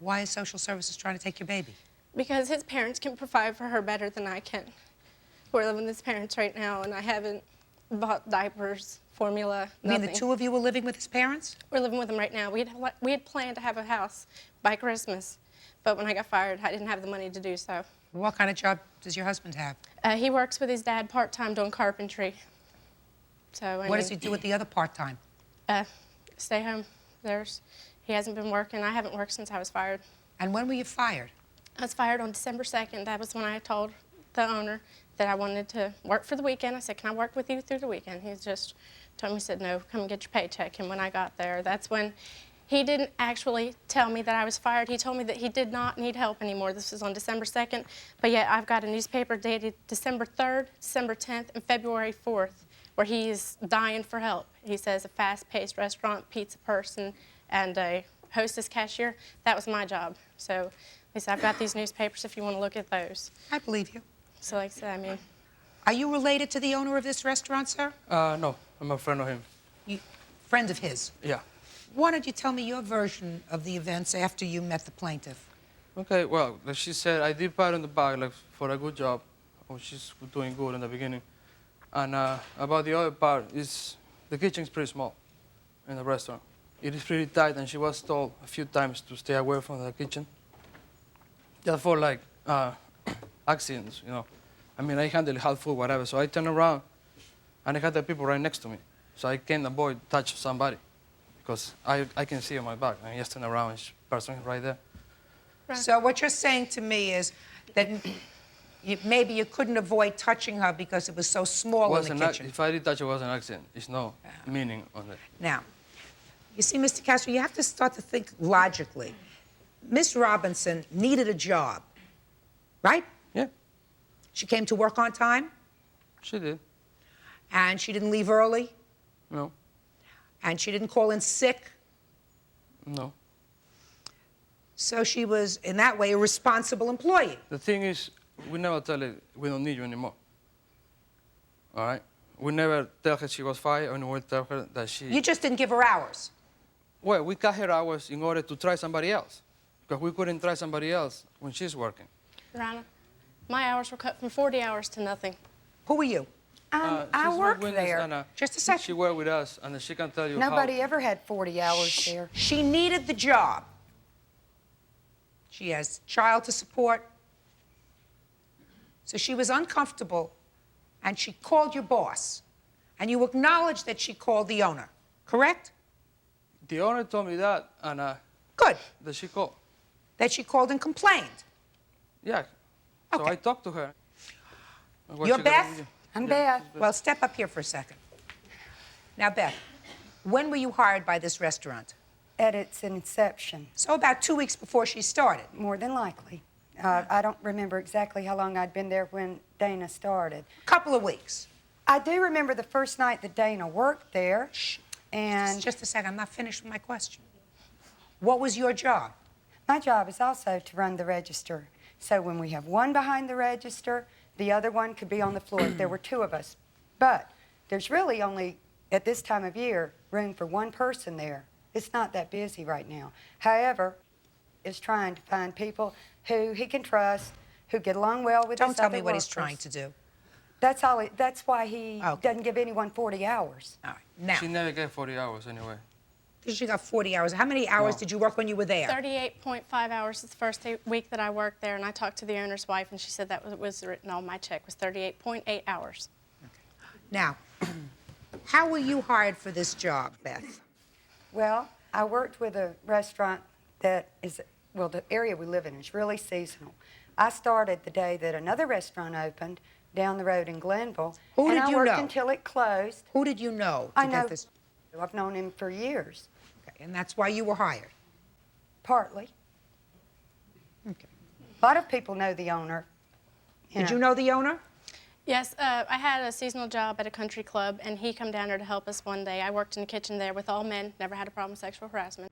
Why is social services trying to take your baby? Because his parents can provide for her better than I can. We're living with his parents right now, and I haven't bought diapers, formula, nothing. You mean the two of you were living with his parents? We're living with him right now. We had planned to have a house by Christmas, but when I got fired, I didn't have the money to do so. What kind of job does your husband have? He works with his dad part-time doing carpentry. So, What does he do with the other part-time? Stay home. He hasn't been working. I haven't worked since I was fired. And when were you fired? I was fired on December 2nd. That was when I told the owner that I wanted to work for the weekend. I said, can I work with you through the weekend? He just told me, he said, no, come and get your paycheck. And when I got there, that's when he didn't actually tell me that I was fired. He told me that he did not need help anymore. This was on December 2nd. But yet I've got a newspaper dated December 3rd, December 10th, and February 4th, where he is dying for help. He says a fast-paced restaurant, pizza person, and a Hostess cashier. That was my job. So he said, I've got these newspapers if you want to look at those. I believe you. So like I said, I mean... Are you related to the owner of this restaurant, sir? No, I'm a friend of him. Friend of his? Yeah. Why don't you tell me your version of the events after you met the plaintiff? Okay, well, like she said, I did pat on the back like, for a good job. Oh, she's doing good in the beginning. And about the other part, the kitchen's pretty small in the restaurant. It is pretty tight, and she was told a few times to stay away from the kitchen. Just for, like, accidents, you know. I mean, I handle hot food, whatever, so I turn around, and I had the people right next to me. So I can't avoid touch somebody, because I can see on my back. I just turn around, and person right there. Right. So what you're saying to me is that maybe you couldn't avoid touching her because it was so small in the kitchen. If I did touch her, it was an accident. There's no meaning on it. Now, you see, Mr. Castro, you have to start to think logically. Miss Robinson needed a job, right? Yeah. She came to work on time? She did. And she didn't leave early? No. And she didn't call in sick? No. So she was, in that way, a responsible employee. The thing is, we never tell her we don't need you anymore. All right? We never tell her she was fired, or we tell her that she... You just didn't give her hours? Well, we cut her hours in order to try somebody else, because we couldn't try somebody else when she's working. Rana, my hours were cut from 40 hours to nothing. Who were you? I worked there. And, just a second. She worked with us, and she can tell you Nobody ever had 40 hours there. She needed the job. She has a child to support. So she was uncomfortable, and she called your boss. And you acknowledge that she called the owner, correct? The owner told me that, and... Good. That she called. That she called and complained. Yeah. So Okay. I talked to her. You're Beth? I'm Beth. Well, step up here for a second. Now, Beth, when were you hired by this restaurant? At its inception. So about 2 weeks before she started. More than likely. I don't remember exactly how long I'd been there when Dana started. A couple of weeks. I do remember the first night that Dana worked there. Shh. And Just a second, I'm not finished with my question. What was your job? my job is also to run the register. So when we have one behind the register, the other one could be on the floor if there were two of us. But there's really only, at this time of year, room for one person there. It's not that busy right now. However, is trying to find people who he can trust, who get along well with his other Don't tell me what workers. he's trying to do. That's all. That's why he Okay. doesn't give anyone 40 hours. All right, now, She never get 40 hours anyway. she got 40 hours. How many hours No. did you work when you were there? 38.5 hours is the first week that I worked there, and I talked to the owner's wife, and she said that was written on my check, was 38.8 hours. Now, how were you hired for this job, Beth? Well, I worked with a restaurant that is, well, the area we live in is really seasonal. I started the day that another restaurant opened down the road in Glenville. Who and did you I worked know? until it closed. Who did you know to I know. get this? I've known him for years, Okay, and that's why you were hired. partly. Okay. A lot of people know the owner. Did you know the owner? Yes, I had a seasonal job at a country club, and he come down there to help us one day. I worked in the kitchen there with all men, never had a problem with sexual harassment.